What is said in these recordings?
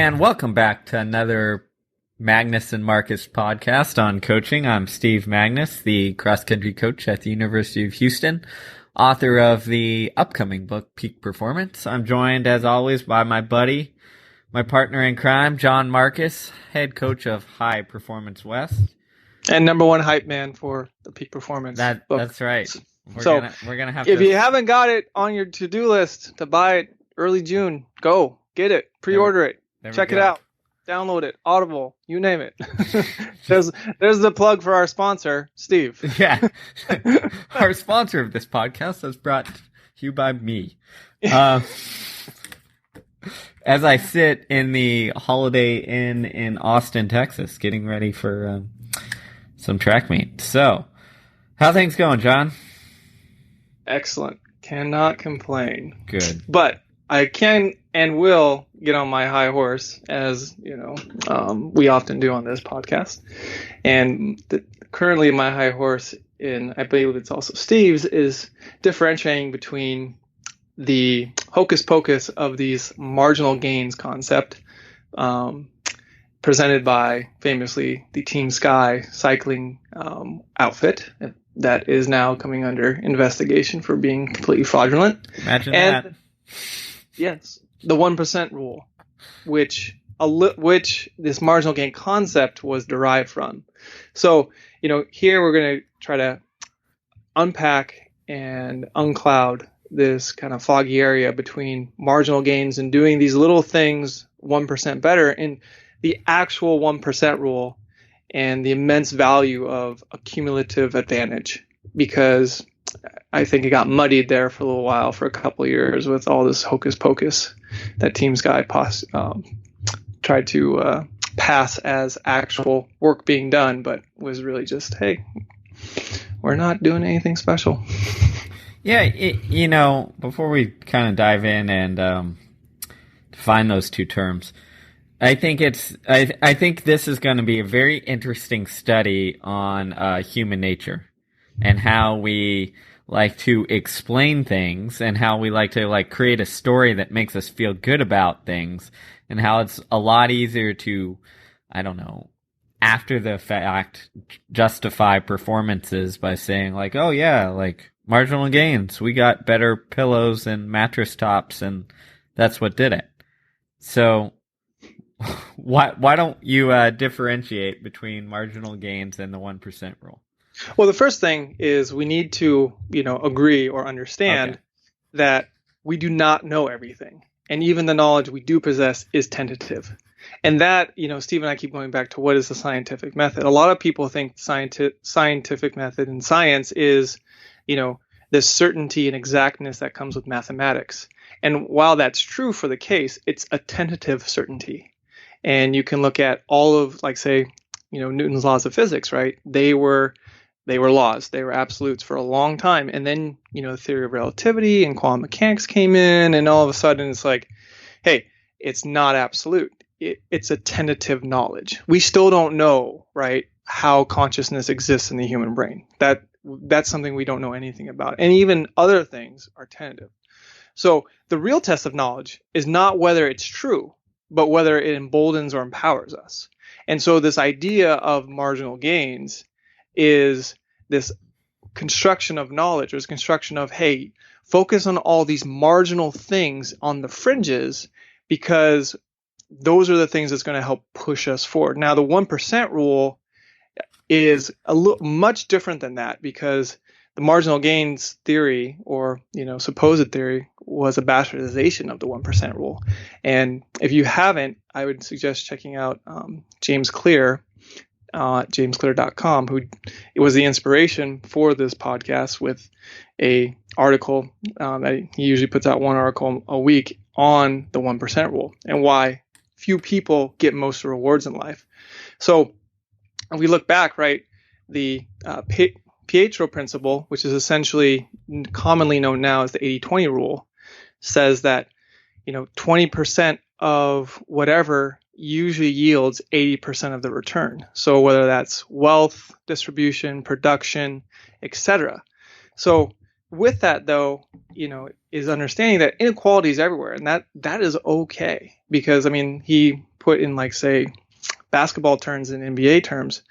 And welcome back to another Magness and Marcus podcast on coaching. I'm Steve Magness, the cross-country coach at the University of Houston, author of the upcoming book, Peak Performance. I'm joined, as always, by my buddy, my partner in crime, Jon Marcus, head coach of High Performance West. And number one hype man for the Peak Performance book. That's right. We're gonna have if to... you haven't got it on your to-do list to buy it early June, go get it, pre-order it, check it out, download it, Audible, you name it. there's the plug for our sponsor, Steve. Yeah, our sponsor of this podcast is brought to you by me. As I sit in the Holiday Inn in Austin, Texas, getting ready for some track meet. So, how things going, Jon? Excellent. Cannot complain. Good. But I can and will get on my high horse, as you know, we often do on this podcast. And currently, my high horse, I believe it's also Steve's, is differentiating between the hocus pocus of these marginal gains concept, presented by famously the Team Sky cycling outfit that is now coming under investigation for being completely fraudulent. Imagine that. Yes, the 1% rule, which this marginal gain concept was derived from. So, here we're going to try to unpack and uncloud this kind of foggy area between marginal gains and doing these little things 1% better, and the actual 1% rule and the immense value of a cumulative advantage, because I think it got muddied there for a little while, for a couple of years, with all this hocus pocus that Team Sky tried to pass as actual work being done, but was really just, hey, we're not doing anything special. Yeah, before we kind of dive in and define those two terms, I think I think this is going to be a very interesting study on human nature and how we like to explain things and how we like to create a story that makes us feel good about things, and how it's a lot easier to, after the fact, justify performances by saying oh yeah, marginal gains, we got better pillows and mattress tops, and that's what did it. So why don't you differentiate between marginal gains and the 1% rule? Well, the first thing is we need to, agree or understand that we do not know everything. And even the knowledge we do possess is tentative. And that, Steve and I keep going back to what is the scientific method. A lot of people think scientific method in science is, this certainty and exactness that comes with mathematics. And while that's true for the case, it's a tentative certainty. And you can look at all of, Newton's laws of physics, right? They were laws. They were absolutes for a long time. And then, the theory of relativity and quantum mechanics came in, and all of a sudden it's hey, it's not absolute. It's a tentative knowledge. We still don't know, right, how consciousness exists in the human brain. That's something we don't know anything about. And even other things are tentative. So the real test of knowledge is not whether it's true, but whether it emboldens or empowers us. And so this idea of marginal gains is this construction of knowledge, or this construction of, hey, focus on all these marginal things on the fringes, because those are the things that's going to help push us forward. Now, the 1% rule is much different than that, because the marginal gains theory, or supposed theory, was a bastardization of the 1% rule. And if you haven't, I would suggest checking out James Clear, jamesclear.com, who it was the inspiration for this podcast, with a article that he usually puts out one article a week on the 1% rule and why few people get most of the rewards in life. So if we look back, right, the Pietro principle, which is essentially commonly known now as the 80-20 rule, says that 20% of whatever usually yields 80% of the return. So whether that's wealth distribution, production, etc. So with that, though, is understanding that inequality is everywhere, and that is okay, because he put in, like, say, basketball terms and NBA terms,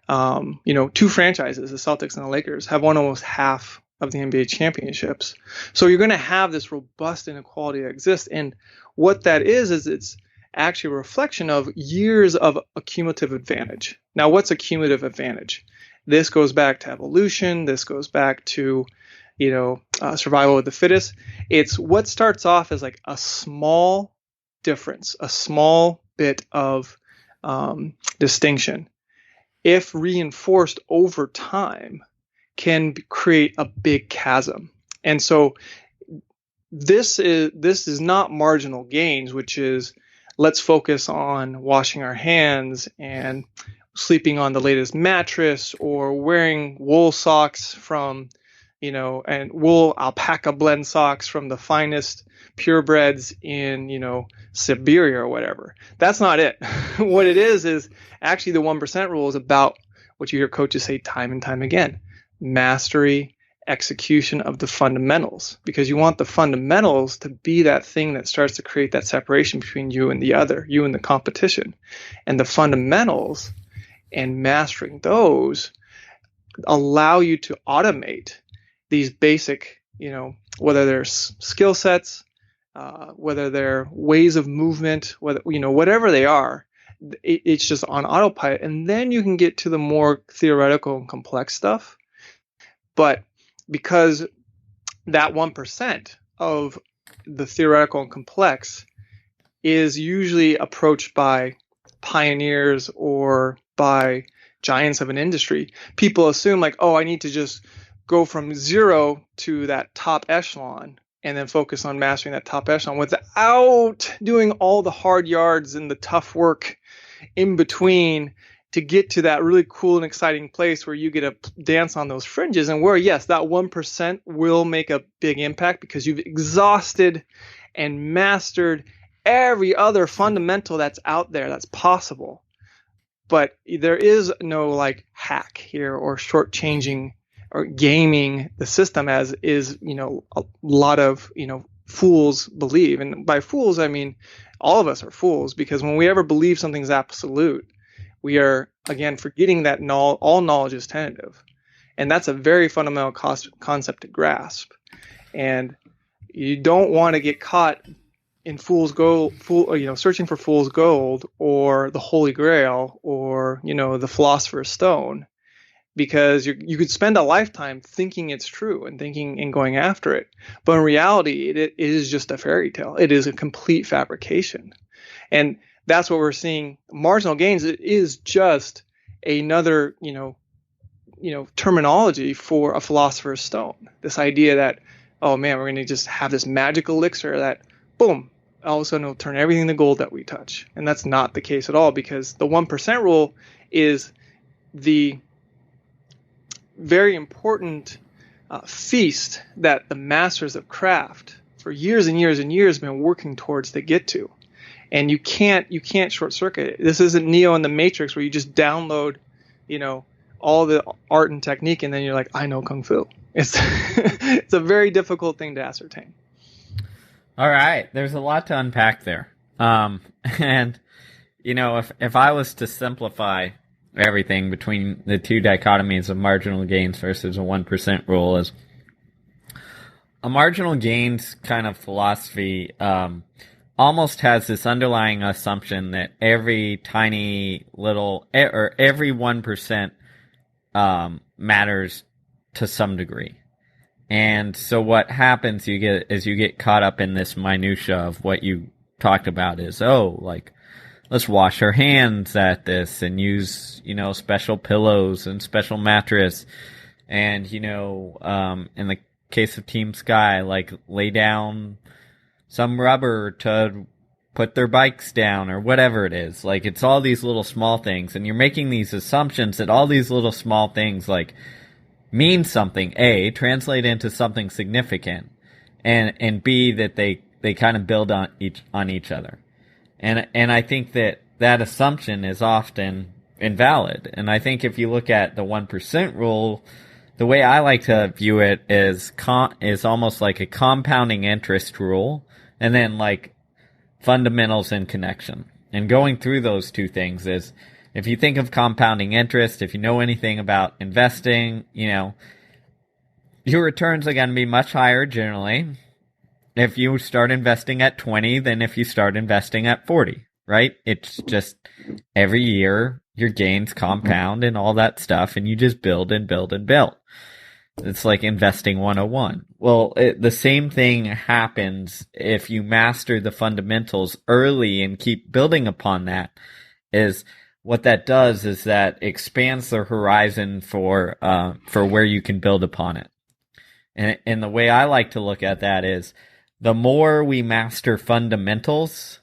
two franchises, the Celtics and the Lakers, have won almost half of the NBA championships. So you're going to have this robust inequality that exists. And what that is it's actually a reflection of years of accumulative advantage. Now, what's a cumulative advantage? This goes back to evolution. This goes back to, survival of the fittest. It's what starts off as like a small difference, a small bit of distinction, if reinforced over time, can create a big chasm. And so this is not marginal gains, which is, let's focus on washing our hands and sleeping on the latest mattress, or wearing wool socks from, and wool alpaca blend socks from the finest purebreds in, Siberia or whatever. That's not it. What it is actually the 1% rule is about what you hear coaches say time and time again: mastery, execution of the fundamentals, because you want the fundamentals to be that thing that starts to create that separation between you and the other, you and the competition. And the fundamentals and mastering those allow you to automate these basic, whether they're skill sets, whether they're ways of movement, whatever they are, it's just on autopilot. And then you can get to the more theoretical and complex stuff. But because that 1% of the theoretical and complex is usually approached by pioneers or by giants of an industry, people assume like, oh, I need to just go from zero to that top echelon and then focus on mastering that top echelon without doing all the hard yards and the tough work in between to get to that really cool and exciting place where you get to dance on those fringes, and where, yes, that 1% will make a big impact because you've exhausted and mastered every other fundamental that's out there that's possible. But there is no like hack here or shortchanging or gaming the system, as is, a lot of, fools believe. And by fools, I mean all of us are fools, because when we ever believe something's absolute, we are, again, forgetting that all knowledge is tentative. And that's a very fundamental concept to grasp. And you don't want to get caught in fool's gold, searching for fool's gold or the Holy Grail or, the Philosopher's Stone, because you could spend a lifetime thinking it's true and thinking and going after it. But in reality, it is just a fairy tale. It is a complete fabrication. And that's what we're seeing. Marginal gains is just another, terminology for a philosopher's stone. This idea that, oh man, we're going to just have this magic elixir that, boom, all of a sudden will turn everything to gold that we touch. And that's not the case at all, because the 1% rule is the very important feast that the masters of craft for years and years and years have been working towards to get to. And you can't short circuit it. This isn't Neo in the Matrix where you just download, all the art and technique and then you're like, I know Kung Fu. It's a very difficult thing to ascertain. All right. There's a lot to unpack there. And, if I was to simplify everything between the two dichotomies of marginal gains versus a 1% rule, is a marginal gains kind of philosophy, almost has this underlying assumption that every tiny little, or every 1% matters to some degree. And so what happens you get caught up in this minutia of what you talked about is, let's wash our hands at this and use, special pillows and special mattress. And, in the case of Team Sky, lay down some rubber to put their bikes down or whatever it is. It's all these little small things, and you're making these assumptions that all these little small things mean something, A, translate into something significant, and B, that they kind of build on each other. And I think that assumption is often invalid. And I think if you look at the 1% rule, the way I like to view it is almost like a compounding interest rule, and then fundamentals and connection. And going through those two things is, if you think of compounding interest, if you know anything about investing, your returns are going to be much higher generally if you start investing at 20 than if you start investing at 40, right? It's just every year your gains compound and all that stuff, and you just build and build and build. It's like investing 101. Well, the same thing happens if you master the fundamentals early and keep building upon that. Is what that does is that expands the horizon for where you can build upon it. And the way I like to look at that is, the more we master fundamentals,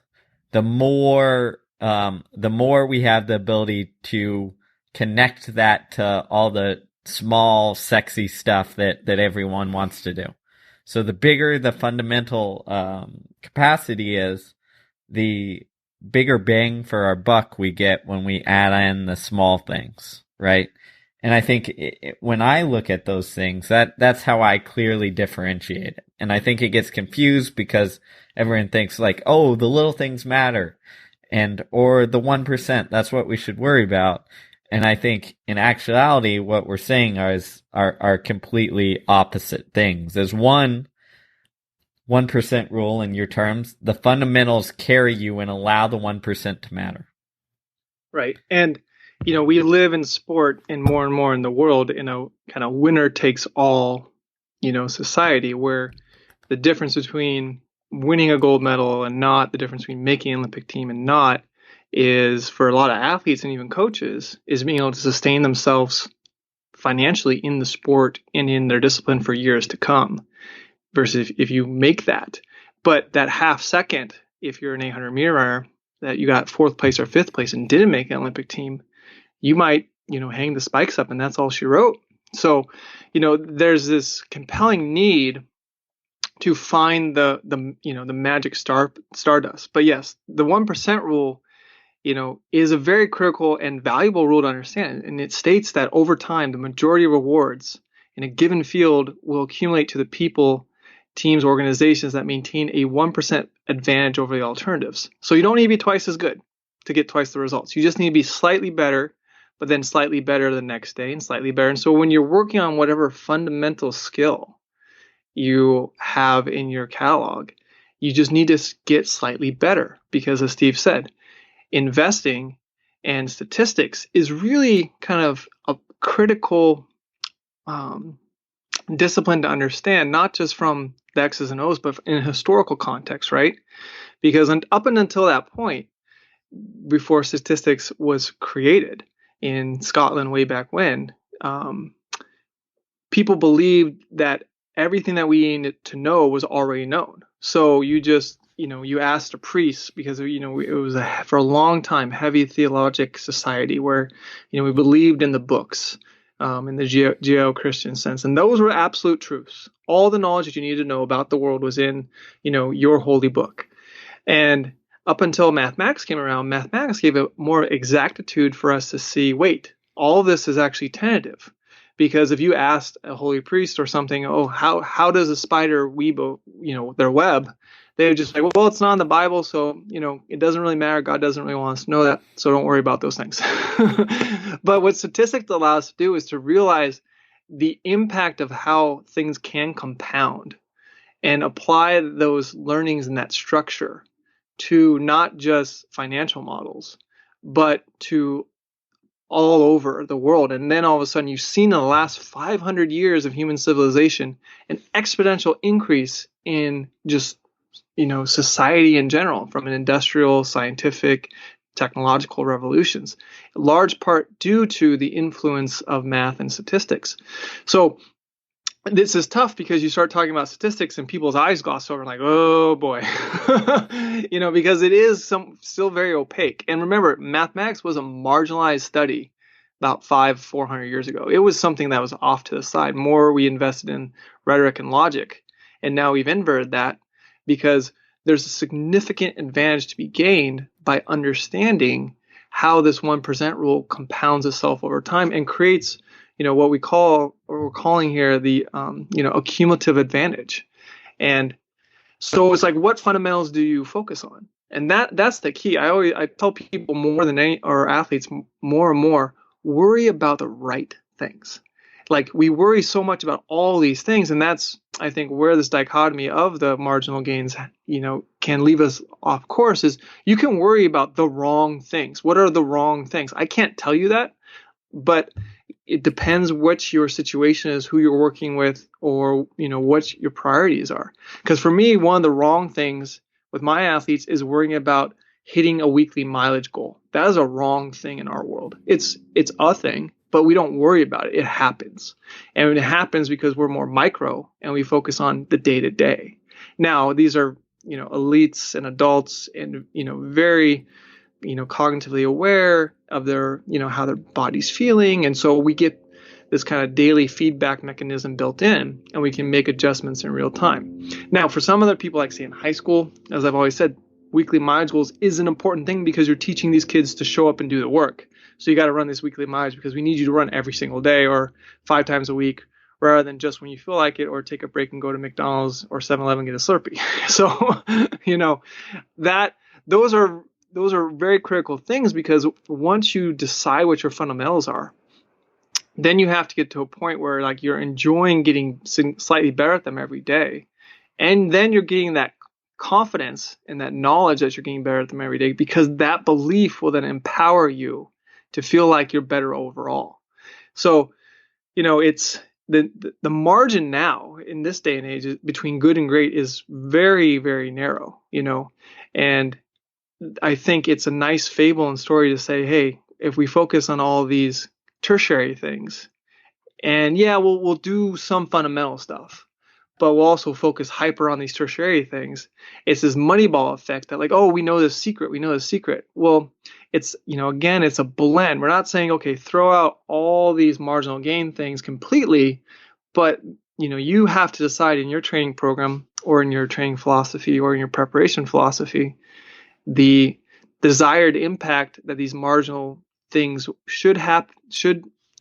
the more we have the ability to connect that to all the small, sexy stuff that everyone wants to do. So the bigger the fundamental capacity is, the bigger bang for our buck we get when we add in the small things, right? And I think when I look at those things, that's how I clearly differentiate it. And I think it gets confused because everyone thinks like, oh, the little things matter, or the 1%, that's what we should worry about. And I think in actuality, what we're saying are completely opposite things. There's 1% rule in your terms. The fundamentals carry you and allow the 1% to matter. Right. And we live in sport and more in the world in a kind of winner takes all, society, where the difference between winning a gold medal and not, the difference between making an Olympic team and not, is, for a lot of athletes and even coaches, is being able to sustain themselves financially in the sport and in their discipline for years to come, versus if you make that. But that half second, if you're an 800 meter runner, that you got 4th place or 5th place and didn't make an Olympic team, you might, hang the spikes up and that's all she wrote. So, there's this compelling need to find the magic stardust. But yes, the 1% rule, is a very critical and valuable rule to understand. And it states that over time, the majority of rewards in a given field will accumulate to the people, teams, organizations that maintain a 1% advantage over the alternatives. So you don't need to be twice as good to get twice the results. You just need to be slightly better, but then slightly better the next day and slightly better. And so when you're working on whatever fundamental skill you have in your catalog, you just need to get slightly better, because as Steve said, investing and statistics is really kind of a critical discipline to understand, not just from the X's and O's, but in a historical context, right? Because up until that point, before statistics was created in Scotland way back when, people believed that everything that we needed to know was already known. So you just, you asked a priest, because, it was for a long time heavy theologic society where, we believed in the books, in the Judeo-Christian sense. And those were absolute truths. All the knowledge that you needed to know about the world was in, your holy book. And up until mathematics came around, mathematics gave a more exactitude for us to see, wait, all of this is actually tentative. Because if you asked a holy priest or something, oh, how does a spider weave, their web? They would just like, well, it's not in the Bible, so, it doesn't really matter. God doesn't really want us to know that, so don't worry about those things. But what statistics allow us to do is to realize the impact of how things can compound and apply those learnings and that structure to not just financial models, but to all over the world. And then all of a sudden you've seen in the last 500 years of human civilization an exponential increase in just, society in general, from an industrial, scientific, technological revolutions, in large part due to the influence of math and statistics. So this is tough, because you start talking about statistics and people's eyes gloss over, like, oh boy, because it is still very opaque. And remember, mathematics was a marginalized study about 400 years ago. It was something that was off to the side. More we invested in rhetoric and logic. And now we've inverted that, because there's a significant advantage to be gained by understanding how this 1% rule compounds itself over time and creates, what we're calling here the, a cumulative advantage. And so it's like, what fundamentals do you focus on? And that's the key. I tell people more than any, or athletes more and more, worry about the right things. Like we worry so much about all these things, and that's I think where this dichotomy of the marginal gains, can leave us off course. Is you can worry about the wrong things. What are the wrong things? I can't tell you that, but it depends what your situation is, who you're working with, or what your priorities are. Because for me, one of the wrong things with my athletes is worrying about hitting a weekly mileage goal. That is a wrong thing in our world. It's a thing, but we don't worry about it. It happens. And it happens because we're more micro and we focus on the day to day. Now, these are, elites and adults and, very, cognitively aware of their, how their body's feeling. And so we get this kind of daily feedback mechanism built in, and we can make adjustments in real time. Now, for some other people, like say in high school, as I've always said, weekly mileage goals is an important thing because you're teaching these kids to show up and do the work. So you got to run this weekly mileage because we need you to run every single day or 5 times a week, rather than just when you feel like it, or take a break and go to McDonald's or 7-Eleven, get a Slurpee. So, that those are very critical things, because once you decide what your fundamentals are, then you have to get to a point where like you're enjoying getting slightly better at them every day. And then you're getting that confidence and that knowledge that you're getting better at them every day, because that belief will then empower you to feel like you're better overall. So, it's the margin now in this day and age between good and great is very, very narrow, and I think it's a nice fable and story to say, hey, if we focus on all of these tertiary things, and yeah, we'll do some fundamental stuff, but we'll also focus hyper on these tertiary things. It's this Moneyball effect that like, oh, we know the secret. Well, it's, again, it's a blend. We're not saying, okay, throw out all these marginal gain things completely, but, you have to decide in your training program or in your training philosophy or in your preparation philosophy, the desired impact that these marginal things should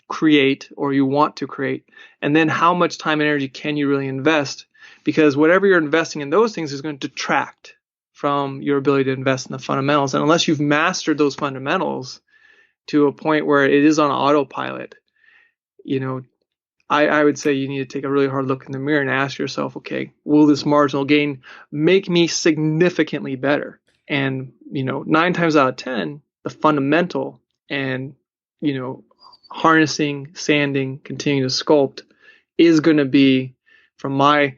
create, or you want to create, and then how much time and energy can you really invest, because whatever you're investing in those things is going to detract from your ability to invest in the fundamentals. And unless you've mastered those fundamentals to a point where it is on autopilot, I would say you need to take a really hard look in the mirror and ask yourself, okay, will this marginal gain make me significantly better? And 9 times out of 10, the fundamental and harnessing, sanding, continuing to sculpt is going to be, from my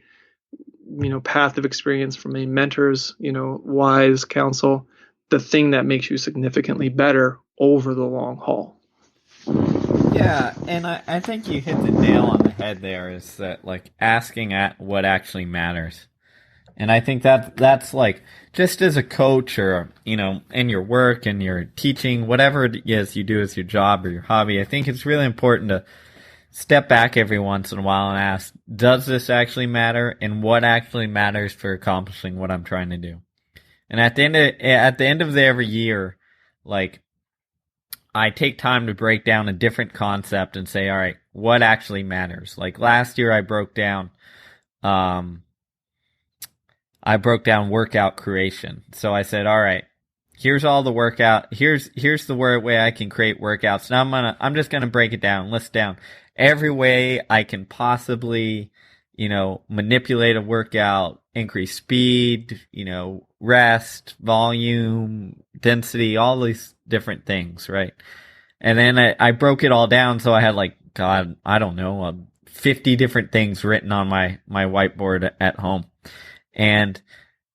path of experience, from a mentor's wise counsel, the thing that makes you significantly better over the long haul. Yeah, and I think you hit the nail on the head there, is that like asking at what actually matters. And I think that's like, just as a coach or, in your work and your teaching, whatever it is you do as your job or your hobby, I think it's really important to step back every once in a while and ask, does this actually matter? And what actually matters for accomplishing what I'm trying to do? And at the end of every year, like, I take time to break down a different concept and say, all right, what actually matters? Like last year I broke down workout creation. So I said, all right, here's all the workout. Here's the way I can create workouts. Now I'm just going to break it down, list down every way I can possibly, manipulate a workout, increase speed, rest, volume, density, all these different things. Right. And then I broke it all down. So I had like, God, I don't know, 50 different things written on my whiteboard at home. And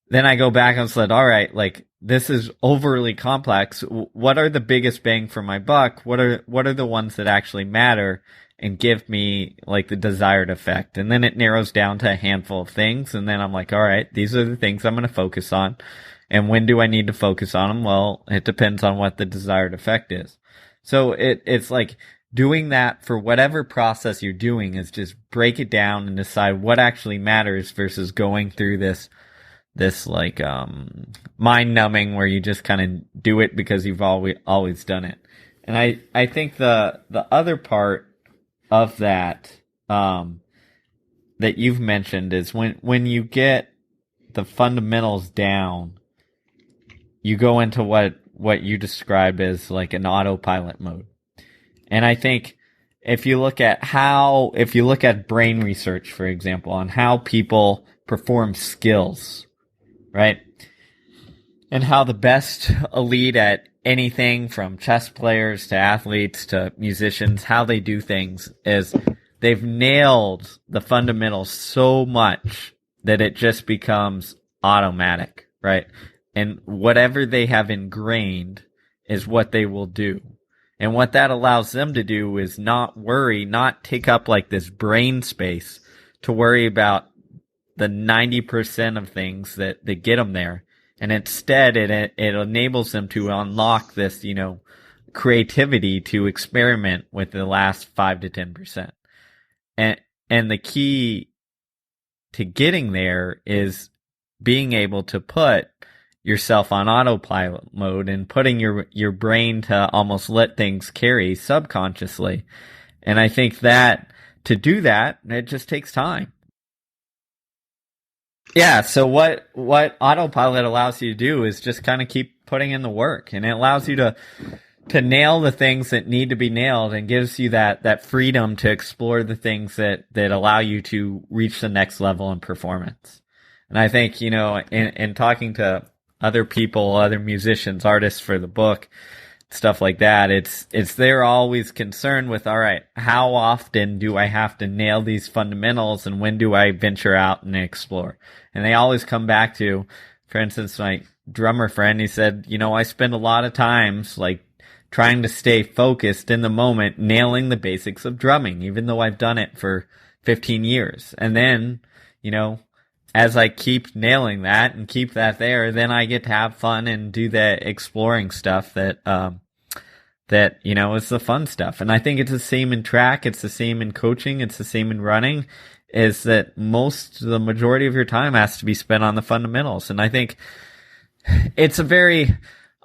then I go back and said, all right, like, this is overly complex. What are the biggest bang for my buck? What are the ones that actually matter and give me like the desired effect? And then it narrows down to a handful of things. And then I'm like, all right, these are the things I'm going to focus on. And when do I need to focus on them? Well, it depends on what the desired effect is. So it's like doing that for whatever process you're doing, is just break it down and decide what actually matters versus going through this like mind numbing where you just kind of do it because you've always done it. And I think the other part of that that you've mentioned is when you get the fundamentals down, you go into what you describe as like an autopilot mode. And I think if you look at brain research, for example, on how people perform skills, right? And how the best elite at anything from chess players to athletes to musicians, how they do things is they've nailed the fundamentals so much that it just becomes automatic, right? And whatever they have ingrained is what they will do. And what that allows them to do is not worry, not take up like this brain space to worry about the 90% of things that get them there. And instead, it enables them to unlock this, creativity to experiment with the last 5 to 10%. And the key to getting there is being able to put yourself on autopilot mode and putting your brain to almost let things carry subconsciously. And I think that to do that, it just takes time. Yeah, so what autopilot allows you to do is just kind of keep putting in the work, and it allows you to nail the things that need to be nailed and gives you that freedom to explore the things that allow you to reach the next level in performance. And I think, in talking to other people, other musicians, artists for the book, stuff like that, it's they're always concerned with, all right, how often do I have to nail these fundamentals and when do I venture out and explore? And they always come back to, for instance, my drummer friend, he said, I spend a lot of times like trying to stay focused in the moment, nailing the basics of drumming, even though I've done it for 15 years. And then, as I keep nailing that and keep that there, then I get to have fun and do the exploring stuff that is the fun stuff. And I think it's the same in track. It's the same in coaching. It's the same in running, is that the majority of your time has to be spent on the fundamentals. And I think it's a very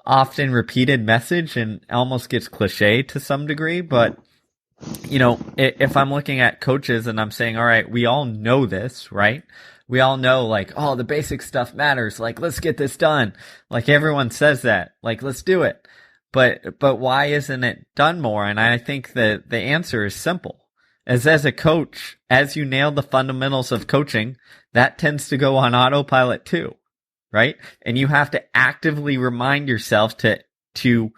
often repeated message and almost gets cliche to some degree. But, if I'm looking at coaches and I'm saying, all right, we all know this, right? We all know, like, oh, the basic stuff matters. Like, let's get this done. Like, everyone says that. Like, let's do it. But why isn't it done more? And I think that the answer is simple. As a coach, as you nail the fundamentals of coaching, that tends to go on autopilot too, right? And you have to actively remind yourself to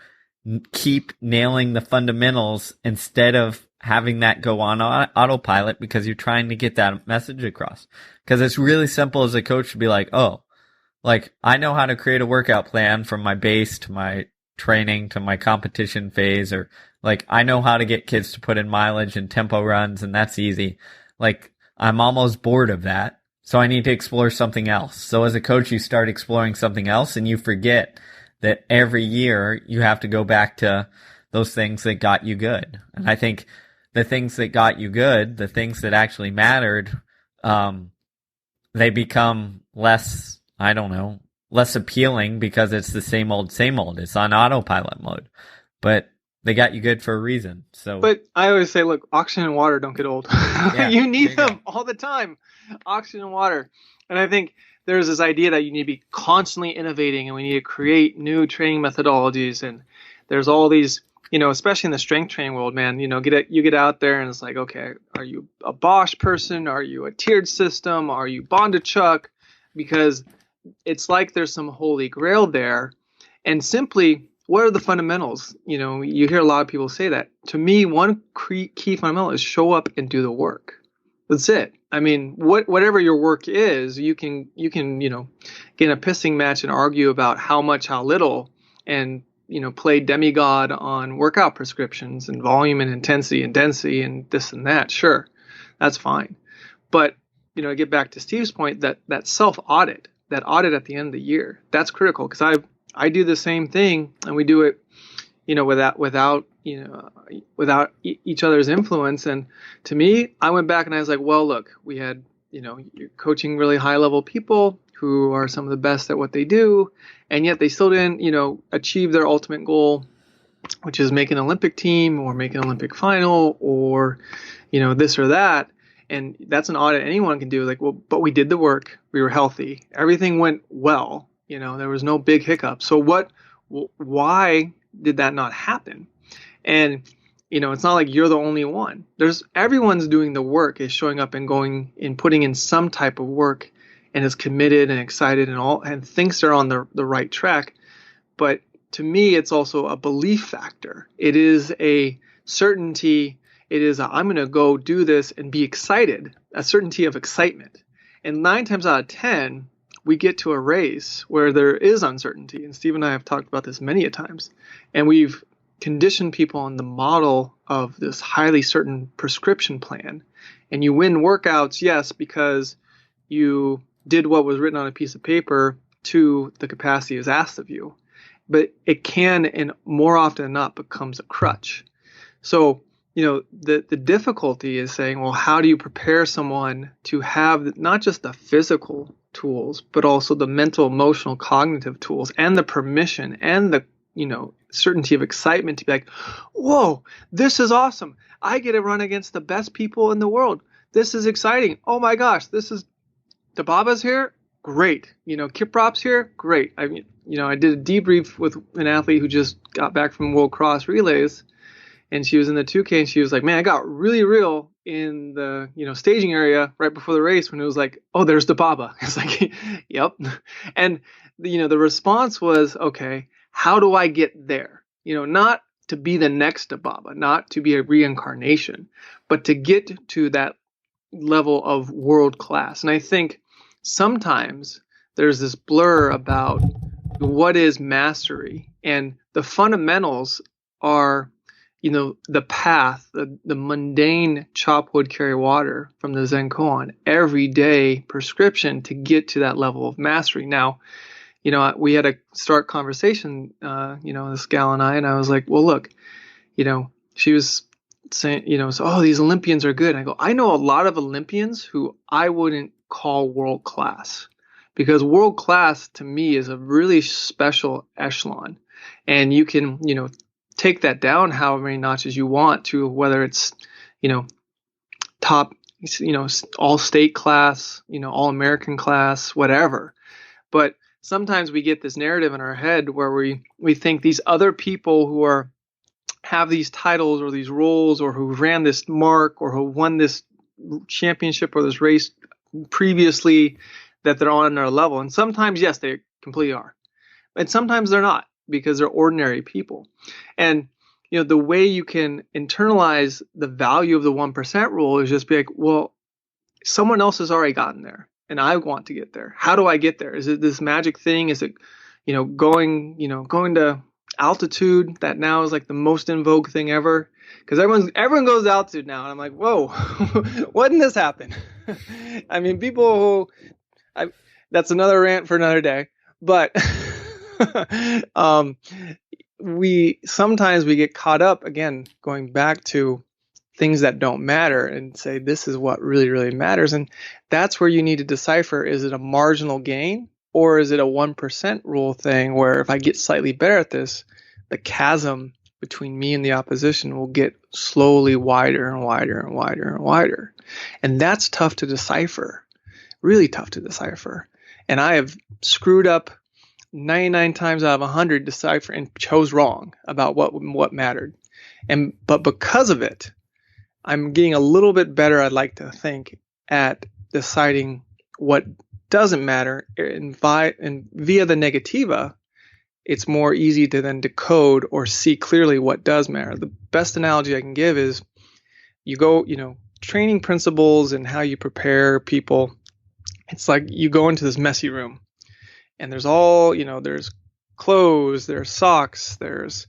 keep nailing the fundamentals instead of having that go on autopilot because you're trying to get that message across. Because it's really simple as a coach to be like, oh, like I know how to create a workout plan from my base to my training to my competition phase, or like I know how to get kids to put in mileage and tempo runs, and that's easy. Like I'm almost bored of that, so I need to explore something else. So as a coach, you start exploring something else and you forget that every year you have to go back to those things that got you good. And I think the things that got you good, the things that actually mattered, they become less appealing because it's the same old. It's on autopilot mode, but they got you good for a reason. So, but I always say, look, oxygen and water don't get old. Yeah, you need them all the time, oxygen and water. And I think there's this idea that you need to be constantly innovating and we need to create new training methodologies. And there's all these, especially in the strength training world, man, you get out there and it's like, okay, are you a Bosch person? Are you a tiered system? Are you Bondarchuk? Because it's like there's some holy grail there. And simply, what are the fundamentals? You hear a lot of people say that. To me, one key fundamental is show up and do the work. That's it. I mean, whatever your work is, you can get in a pissing match and argue about how much, how little, and play demigod on workout prescriptions and volume and intensity and density and this and that. Sure, that's fine. But I get back to Steve's point that self audit. That audit at the end of the year, that's critical because I do the same thing and we do it, without each other's influence. And to me, I went back and I was like, well, look, we had, you're coaching really high level people who are some of the best at what they do. And yet they still didn't, achieve their ultimate goal, which is make an Olympic team or make an Olympic final or, this or that. And that's an audit anyone can do. Like, well, but we did the work. We were healthy. Everything went well. There was no big hiccup. So why did that not happen? And, it's not like you're the only one. Everyone's doing the work, is showing up and going and putting in some type of work and is committed and excited and thinks they're on the right track. But to me, it's also a belief factor. It is a certainty. It is I'm going to go do this and be excited, a certainty of excitement. And 9 times out of 10, we get to a race where there is uncertainty. And Steve and I have talked about this many a times. And we've conditioned people on the model of this highly certain prescription plan. And you win workouts, yes, because you did what was written on a piece of paper to the capacity is asked of you. But it can, and more often than not, becomes a crutch. So, the difficulty is saying, well, how do you prepare someone to have not just the physical tools, but also the mental, emotional, cognitive tools and the permission and the, certainty of excitement to be like, whoa, this is awesome. I get to run against the best people in the world. This is exciting. Oh my gosh, the Baba's here. Great. Kiprop's here. Great. I did a debrief with an athlete who just got back from World Cross Relays, and she was in the 2K, and she was like, man, I got really real in the, staging area right before the race when it was like, oh, there's the Baba. It's like, yep. And, the response was, okay, how do I get there? Not to be the next Baba, not to be a reincarnation, but to get to that level of world class. And I think sometimes there's this blur about what is mastery, and the fundamentals are, the path, the mundane chop wood, carry water from the Zen koan, everyday prescription to get to that level of mastery. Now, we had a start conversation, this gal and I was like, well, look, she was saying, so, these Olympians are good. And I go, I know a lot of Olympians who I wouldn't call world class, because world class to me is a really special echelon, and you can, take that down however many notches you want to, whether it's, top, all state class, all American class, whatever. But sometimes we get this narrative in our head where we think these other people who have these titles or these roles, or who ran this mark, or who won this championship or this race previously, that they're on another level. And sometimes, yes, they completely are. And sometimes they're not, because they're ordinary people. And, the way you can internalize the value of the 1% rule is just be like, well, someone else has already gotten there, and I want to get there. How do I get there? Is it this magic thing? Is it, going to altitude, that now is like the most in vogue thing ever? Because everyone goes to altitude now, and I'm like, whoa, when did this happen? I mean, people who, that's another rant for another day, but we get caught up, again, going back to things that don't matter, and say this is what really, really matters. And that's where you need to decipher, is it a marginal gain, or is it a 1% rule thing where if I get slightly better at this, the chasm between me and the opposition will get slowly wider and wider and wider and wider. And that's tough to decipher, really tough to decipher. And I have screwed up 99 times out of 100 decipher and chose wrong about what mattered. But because of it, I'm getting a little bit better, I'd like to think, at deciding what doesn't matter. And via the negativa, it's more easy to then decode or see clearly what does matter. The best analogy I can give is you go, training principles and how you prepare people. It's like you go into this messy room, and there's all, there's clothes, there's socks, there's,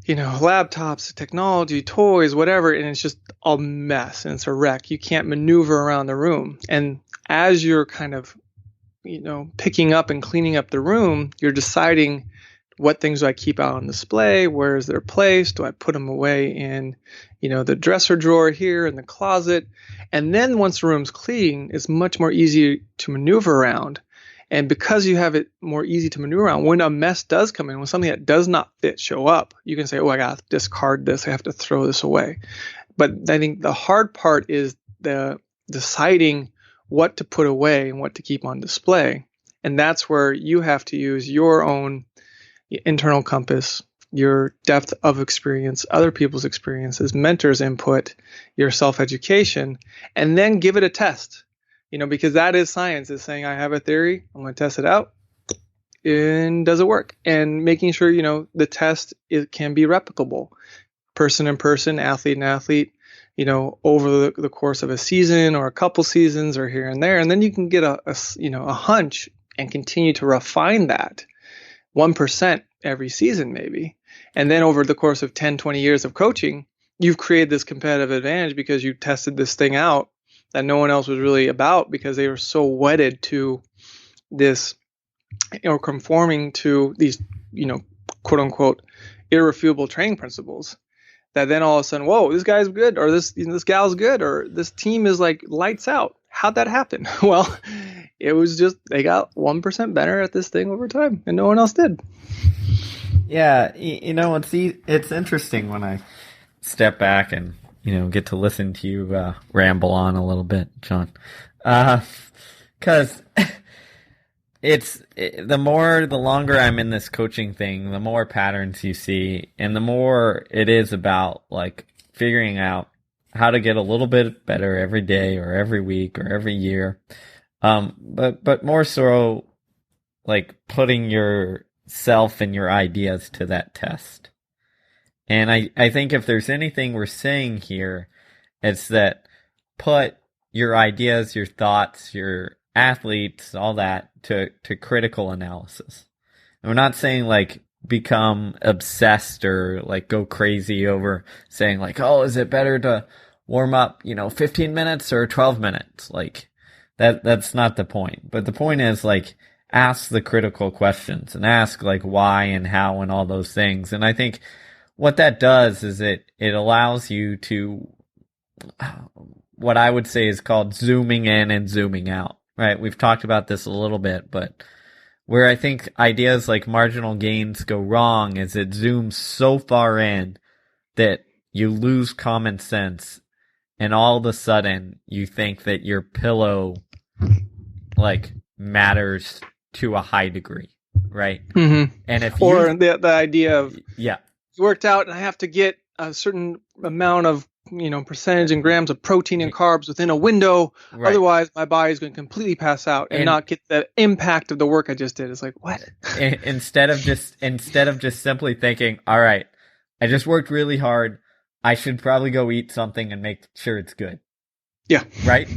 laptops, technology, toys, whatever, and it's just a mess, and it's a wreck. You can't maneuver around the room. And as you're kind of, picking up and cleaning up the room, you're deciding, what things do I keep out on display? Where is their place? Do I put them away in, the dresser drawer here in the closet? And then once the room's clean, it's much more easy to maneuver around. And because you have it more easy to maneuver around, when a mess does come in, when something that does not fit show up, you can say, oh, I got to discard this. I have to throw this away. But I think the hard part is the deciding what to put away and what to keep on display. And that's where you have to use your own internal compass, your depth of experience, other people's experiences, mentors' input, your self-education, and then give it a test. Because that is science. Is saying, I have a theory, I'm going to test it out, and does it work? And making sure, the test, it can be replicable, person in person, athlete and athlete, over the course of a season or a couple seasons or here and there. And then you can get a hunch and continue to refine that 1% every season, maybe. And then over the course of 10, 20 years of coaching, you've created this competitive advantage because you tested this thing out that no one else was really about, because they were so wedded to this, or conforming to these, quote unquote, irrefutable training principles, that then all of a sudden, whoa, this guy's good, or this gal's good, or this team is like lights out. How'd that happen? Well, it was just they got 1% better at this thing over time, and no one else did. Yeah, it's interesting when I step back and get to listen to you ramble on a little bit, Jon, because the longer I'm in this coaching thing, the more patterns you see, and the more it is about like figuring out how to get a little bit better every day or every week or every year. But more so like putting yourself and your ideas to that test. And I think if there's anything we're saying here, it's that put your ideas, your thoughts, your athletes, all that to critical analysis. And we're not saying like become obsessed or like go crazy over saying like, oh, is it better to warm up, 15 minutes or 12 minutes? Like that's not the point. But the point is like ask the critical questions and ask like why and how and all those things. And I think what that does is it allows you to, what I would say is called zooming in and zooming out, right? We've talked about this a little bit, but where I think ideas like marginal gains go wrong is it zooms so far in that you lose common sense, and all of a sudden you think that your pillow like matters to a high degree, right? Mm-hmm. And if the idea of yeah, worked out and I have to get a certain amount of percentage in grams of protein and carbs within a window, right. Otherwise my body's going to completely pass out and not get the impact of the work I just did. It's like, what? instead of just simply thinking, all right, I just worked really hard, I should probably go eat something and make sure it's good. Yeah. Right.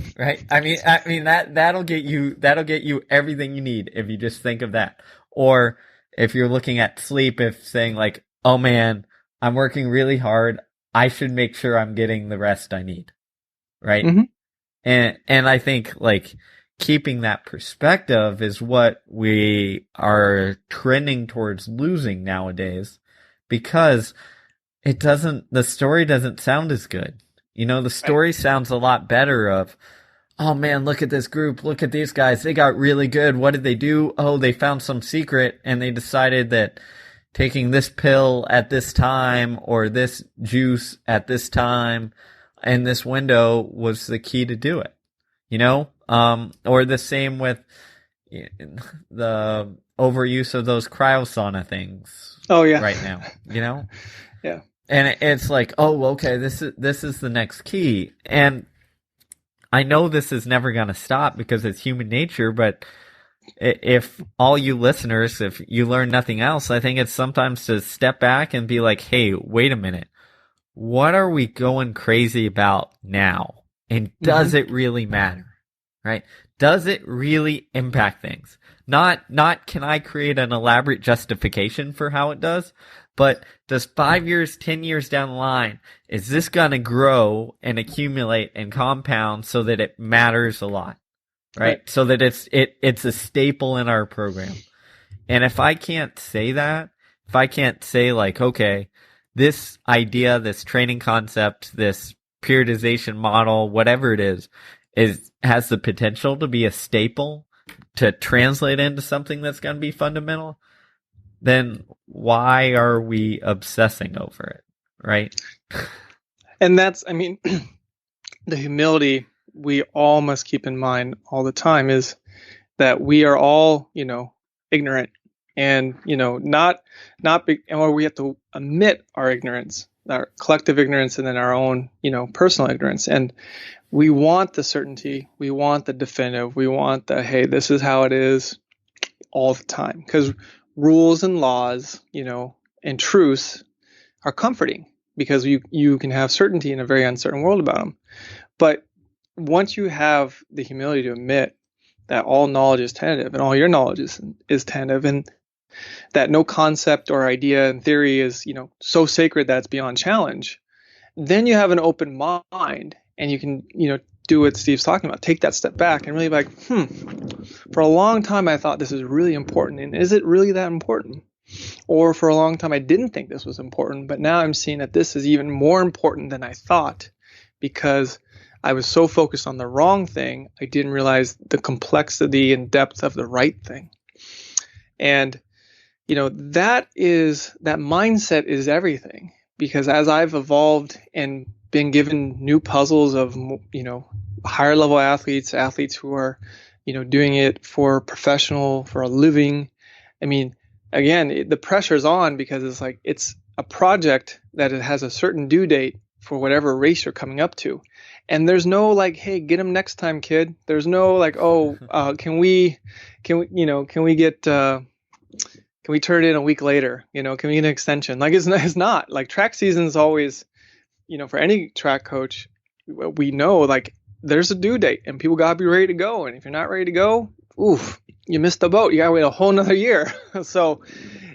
I mean that'll get you everything you need if you just think of that. Or if you're looking at sleep, if saying like, oh man, I'm working really hard, I should make sure I'm getting the rest I need. Right. Mm-hmm. And I think like keeping that perspective is what we are trending towards losing nowadays, because the story doesn't sound as good. The story sounds a lot better of, oh man, look at this group, look at these guys, they got really good. What did they do? Oh, they found some secret and they decided that taking this pill at this time or this juice at this time and this window was the key to do it. Or the same with the overuse of those cryosauna things. Oh yeah. Right now, Yeah. And it's like, oh, okay, this is the next key. And I know this is never going to stop because it's human nature, but if all you listeners, if you learn nothing else, I think it's sometimes to step back and be like, hey, wait a minute. What are we going crazy about now? And does it really matter? Right? Does it really impact things? Not can I create an elaborate justification for how it does, but does 5 years, 10 years down the line, is this going to grow and accumulate and compound so that it matters a lot? Right? So that it's a staple in our program. And if I can't say that, if I can't say like, okay, this idea, this training concept, this periodization model, whatever it is has the potential to be a staple, to translate into something that's going to be fundamental, then why are we obsessing over it? Right? And that's, the humility we all must keep in mind all the time is that we are all, ignorant, and, or we have to admit our ignorance, our collective ignorance, and then our own, personal ignorance. And we want the certainty. We want the definitive. We want the, hey, this is how it is all the time. Because rules and laws, and truths are comforting because you can have certainty in a very uncertain world about them. But once you have the humility to admit that all knowledge is tentative and all your knowledge is tentative, and that no concept or idea and theory is, so sacred that it's beyond challenge, then you have an open mind and you can, do what Steve's talking about. Take that step back and really be like, for a long time I thought this is really important. And is it really that important? Or for a long time I didn't think this was important, but now I'm seeing that this is even more important than I thought, because I was so focused on the wrong thing, I didn't realize the complexity and depth of the right thing. And, that mindset is everything, because as I've evolved and been given new puzzles of, higher level athletes who are, doing it for a living. I mean, again, the pressure's on because it's a project that it has a certain due date for whatever race you're coming up to. And there's no hey, get him next time, kid. There's no can we turn it in a week later? Can we get an extension? It's not like track season is always, for any track coach, we know there's a due date and people gotta be ready to go. And if you're not ready to go, oof, you missed the boat. You gotta wait a whole nother year. So,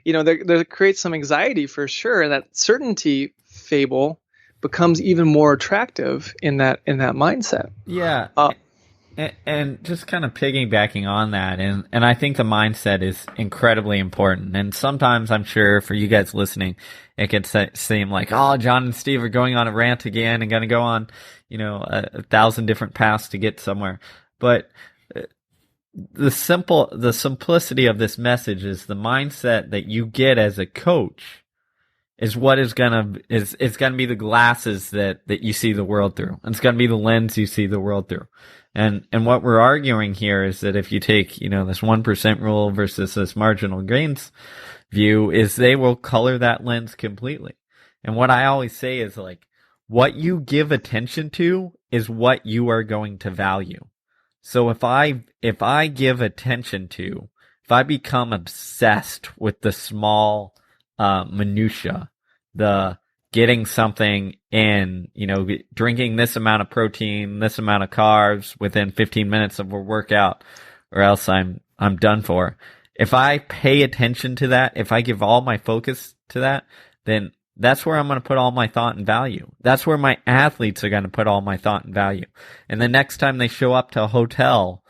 there creates some anxiety for sure. And that certainty fable becomes even more attractive in that mindset. Yeah. And just kind of piggybacking on that, and I think the mindset is incredibly important. And sometimes I'm sure for you guys listening, it could seem like, oh, Jon and Steve are going on a rant again and going to go on, 1,000 different paths to get somewhere. But the simplicity of this message is the mindset that you get as a coach is what is gonna be the glasses that you see the world through. And it's gonna be the lens you see the world through. And what we're arguing here is that if you take, this 1% rule versus this marginal gains view, is they will color that lens completely. And what I always say is what you give attention to is what you are going to value. So if I give attention to, if I become obsessed with the small minutia, the getting something in, drinking this amount of protein, this amount of carbs within 15 minutes of a workout, or else I'm done for. If I pay attention to that, if I give all my focus to that, then that's where I'm going to put all my thought and value. That's where my athletes are going to put all my thought and value. And the next time they show up to a hotel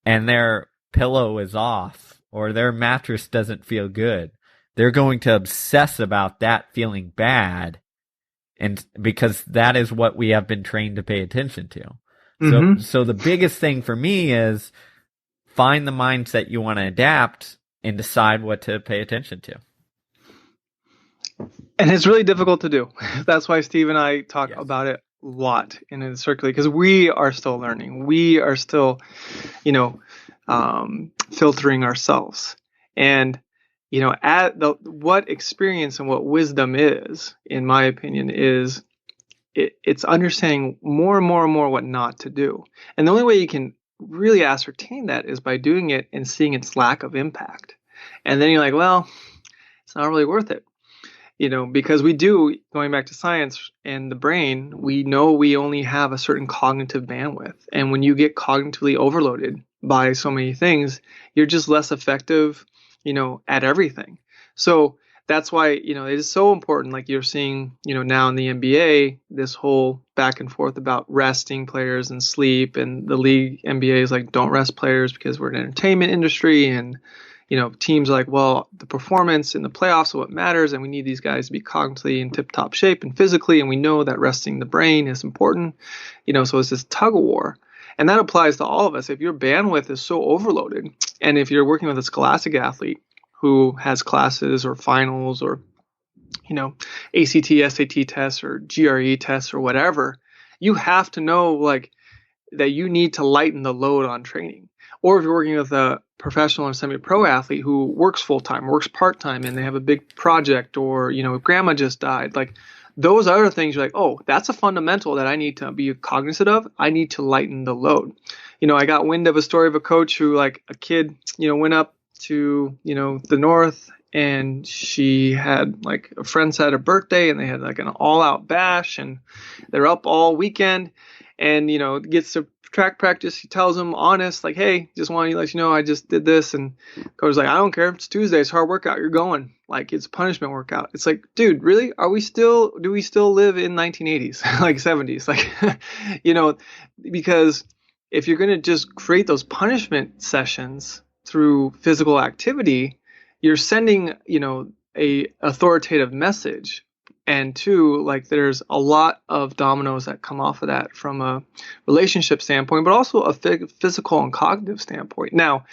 and their pillow is off or their mattress doesn't feel good, they're going to obsess about that feeling bad, and because that is what we have been trained to pay attention to. Mm-hmm. So the biggest thing for me is find the mindset you want to adapt and decide what to pay attention to. And it's really difficult to do. That's why Steve and I talk about it a lot in Circulate, because we are still learning. We are still, filtering ourselves. And what experience and what wisdom is, in my opinion, is it's understanding more and more and more what not to do. And the only way you can really ascertain that is by doing it and seeing its lack of impact. And then you're like, well, it's not really worth it. Because we do, going back to science and the brain, we know we only have a certain cognitive bandwidth. And when you get cognitively overloaded by so many things, you're just less effective at everything. So that's why, it is so important. Like you're seeing, now in the NBA, this whole back and forth about resting players and sleep, and the league NBA is like, don't rest players because we're an entertainment industry. And, teams are like, well, the performance in the playoffs are what matters. And we need these guys to be cognitively in tip top shape and physically. And we know that resting the brain is important, so it's this tug of war. And that applies to all of us. If your bandwidth is so overloaded, and if you're working with a scholastic athlete who has classes or finals or, ACT, SAT tests or GRE tests or whatever, you have to know, that you need to lighten the load on training. Or if you're working with a professional or semi-pro athlete who works full-time, works part-time, and they have a big project, or, grandma just died, like those other things, you're like, oh, that's a fundamental that I need to be cognizant of. I need to lighten the load. I got wind of a story of a coach who, like, a kid, went up to, the north, and she had, like, a friend's had a birthday, and they had like an all-out bash, and they're up all weekend, and, gets to track practice. He tells them honest, like, hey, just wanted to let you know I just did this. And coach's like, I don't care. It's Tuesday. It's hard workout. You're going. Like, it's a punishment workout. It's like, dude, really? Do we still live in 1980s, like 70s? Like, because if you're going to just create those punishment sessions through physical activity, you're sending, a authoritative message. And two, like, there's a lot of dominoes that come off of that from a relationship standpoint, but also a physical and cognitive standpoint. Now,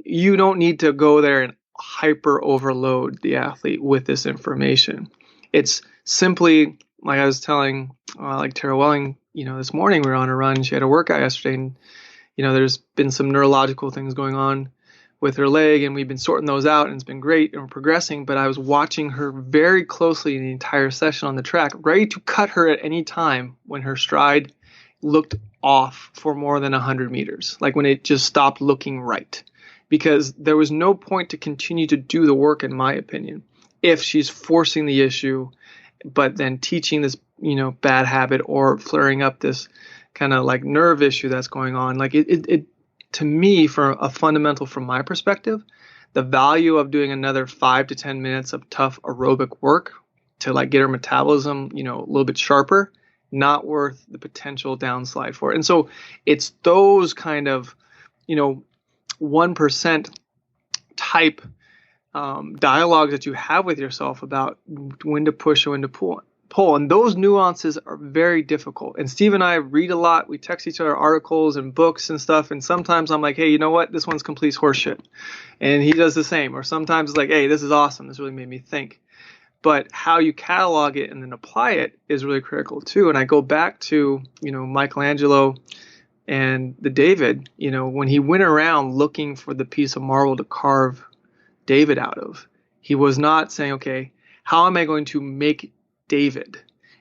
you don't need to go there and hyper overload the athlete with this information. It's simply, like I was telling, like Tara Welling, this morning we were on a run. She had a workout yesterday, and, there's been some neurological things going on with her leg, and we've been sorting those out, and it's been great, and we're progressing. But I was watching her very closely the entire session on the track, ready to cut her at any time when her stride looked off for more than 100 meters, like when it just stopped looking right, because there was no point to continue to do the work, in my opinion, if she's forcing the issue, but then teaching this, bad habit, or flaring up this kind of like nerve issue that's going on. Like it to me, for a fundamental from my perspective, the value of doing another 5 to 10 minutes of tough aerobic work to, like, get her metabolism, a little bit sharper, not worth the potential downslide for it. And so it's those kind of, 1% type dialogues that you have with yourself about when to push or when to pull. And those nuances are very difficult. And Steve and I read a lot. We text each other articles and books and stuff. And sometimes I'm like, hey, you know what? This one's complete horseshit. And he does the same. Or sometimes it's like, hey, this is awesome. This really made me think. But how you catalog it and then apply it is really critical too. And I go back to, Michelangelo and the David, when he went around looking for the piece of marble to carve David out of, he was not saying, okay, how am I going to make David?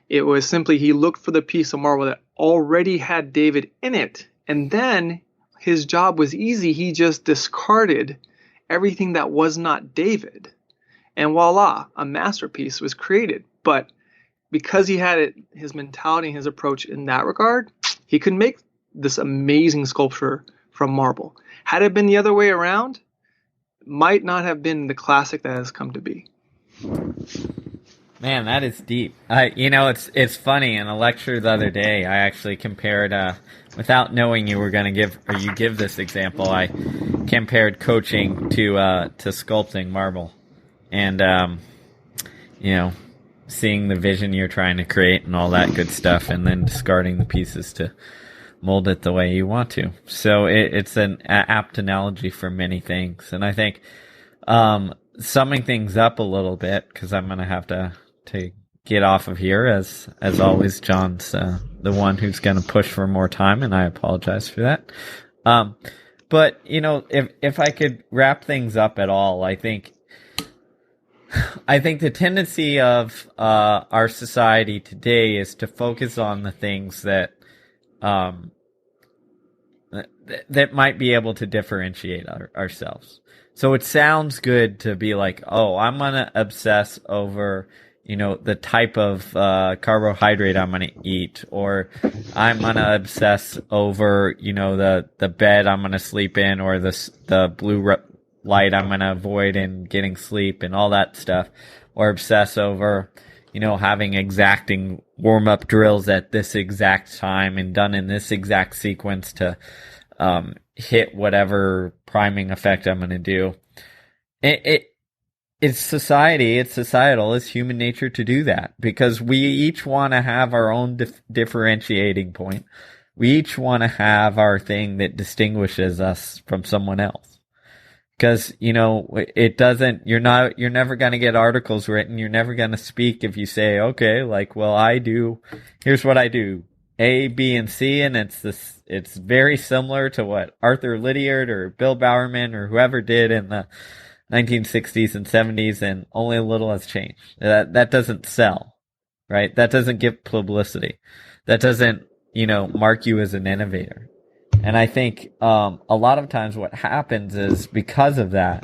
It was simply, he looked for the piece of marble that already had David in it. And then his job was easy. He just discarded everything that was not David. And voila, a masterpiece was created. But because he had his mentality and his approach in that regard, he could make this amazing sculpture from marble. Had it been the other way around, might not have been the classic that has come to be. Man, that is deep. It's funny. In a lecture the other day, I actually compared, without knowing you were going to give this example, I compared coaching to sculpting marble, and seeing the vision you're trying to create and all that good stuff, and then discarding the pieces to mold it the way you want to. So it's an apt analogy for many things, and I think summing things up a little bit, because I'm going to have to get off of here, as always. John's the one who's going to push for more time, and I apologize for that. But if I could wrap things up at all, I think the tendency of our society today is to focus on the things that might be able to differentiate ourselves. So it sounds good to be like, oh, I'm going to obsess over the type of carbohydrate I'm going to eat, or I'm going to obsess over, the bed I'm going to sleep in, or the blue light I'm going to avoid in getting sleep and all that stuff, or obsess over, having exacting warm-up drills at this exact time and done in this exact sequence to hit whatever priming effect I'm going to do. It's societal, it's human nature to do that, because we each want to have our own differentiating point. We each want to have our thing that distinguishes us from someone else. Because, it doesn't, you're never going to get articles written. You're never going to speak if you say, okay, like, well, here's what I do. A, B, and C, and it's very similar to what Arthur Lydiard or Bill Bowerman or whoever did in the 1960s and 70s, and only a little has changed. That doesn't sell, right? That doesn't get publicity. That doesn't, mark you as an innovator. And I think a lot of times what happens is because of that,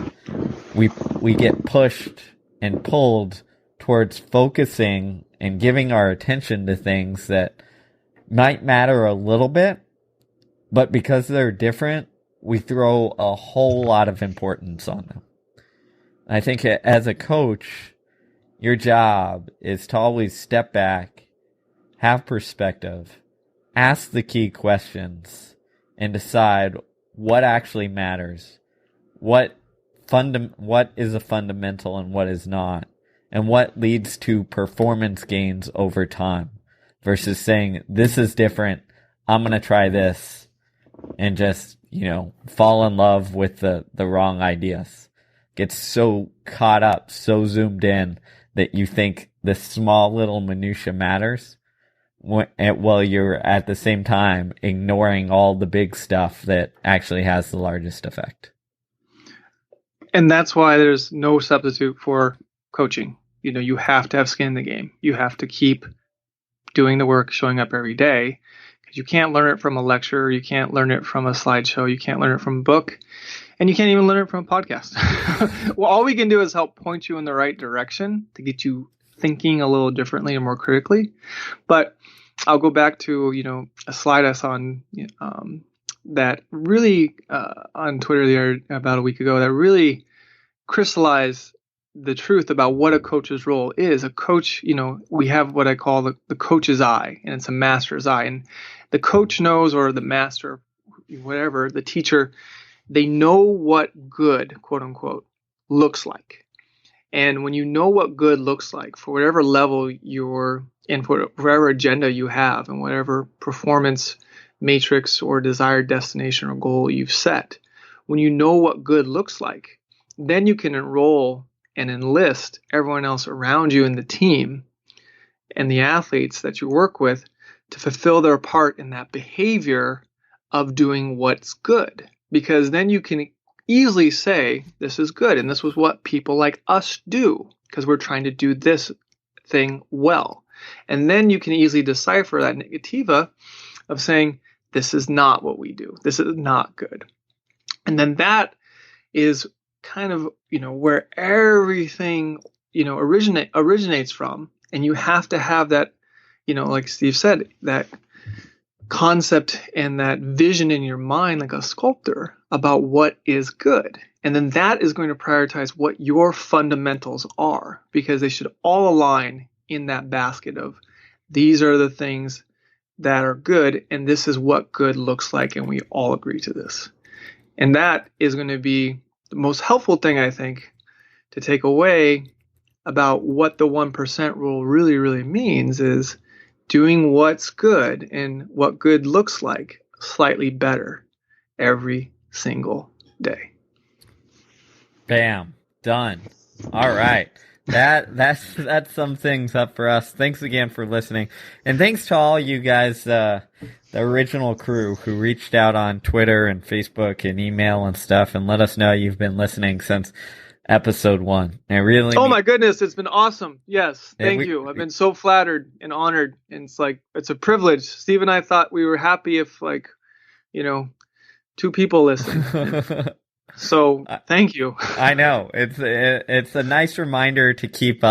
we get pushed and pulled towards focusing and giving our attention to things that might matter a little bit, but because they're different, we throw a whole lot of importance on them. I think as a coach, your job is to always step back, have perspective, ask the key questions, and decide what actually matters, what is a fundamental and what is not, and what leads to performance gains over time, versus saying, this is different, I'm going to try this, and just, fall in love with the wrong ideas. Get so caught up, so zoomed in that you think the small little minutia matters, while you're at the same time ignoring all the big stuff that actually has the largest effect. And that's why there's no substitute for coaching. You have to have skin in the game. You have to keep doing the work, showing up every day, because you can't learn it from a lecture. You can't learn it from a slideshow. You can't learn it from a book. And you can't even learn it from a podcast. Well, all we can do is help point you in the right direction to get you thinking a little differently and more critically. But I'll go back to, a slide I saw on, that really on Twitter about a week ago that really crystallized the truth about what a coach's role is. A coach, we have what I call the coach's eye, and it's a master's eye. And the coach knows, or the master, whatever, the teacher, they know what good, quote unquote, looks like. And when you know what good looks like for whatever level you're in, for whatever agenda you have, and whatever performance matrix or desired destination or goal you've set, when you know what good looks like, then you can enroll and enlist everyone else around you in the team and the athletes that you work with to fulfill their part in that behavior of doing what's good. Because then you can easily say, this is good, and this was what people like us do, because we're trying to do this thing well. And then you can easily decipher that negativa of saying, this is not what we do. This is not good. And then that is kind of, where everything, originates from. And you have to have that, like Steve said, that concept and that vision in your mind, like a sculptor, about what is good. And then that is going to prioritize what your fundamentals are, because they should all align in that basket of, these are the things that are good, and this is what good looks like, and we all agree to this. And that is going to be the most helpful thing, I think, to take away about what the 1% rule really, really means, is doing what's good and what good looks like slightly better every single day. Bam. Done. All right. That sums things up for us. Thanks again for listening. And thanks to all you guys, the original crew who reached out on Twitter and Facebook and email and stuff and let us know you've been listening since episode 1. And really, my goodness, it's been awesome. Yes, thank you. I've been so flattered and honored, and it's a privilege. Steve and I thought we were happy if 2 people listen. So thank you. I know it's a nice reminder to keep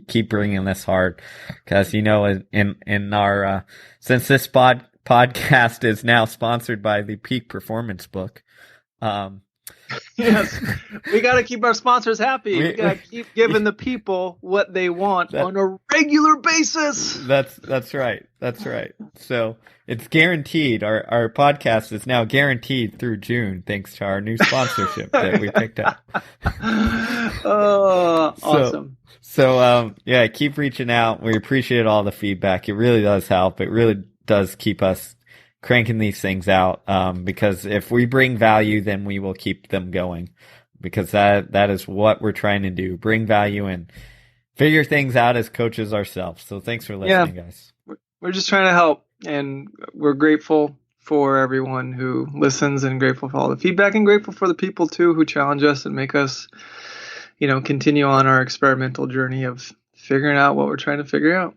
keep bringing this hard, because in our since this podcast is now sponsored by the Peak Performance book. Yes, we got to keep our sponsors happy. We got to keep giving the people what they want on a regular basis. That's right. That's right. So it's guaranteed. Our podcast is now guaranteed through June, thanks to our new sponsorship that we picked up. Oh, awesome. So keep reaching out. We appreciate all the feedback. It really does help. It really does keep us cranking these things out, because if we bring value, then we will keep them going, because that is what we're trying to do, bring value and figure things out as coaches ourselves. So thanks for listening, guys. We're just trying to help. And we're grateful for everyone who listens, and grateful for all the feedback, and grateful for the people too who challenge us and make us, continue on our experimental journey of figuring out what we're trying to figure out.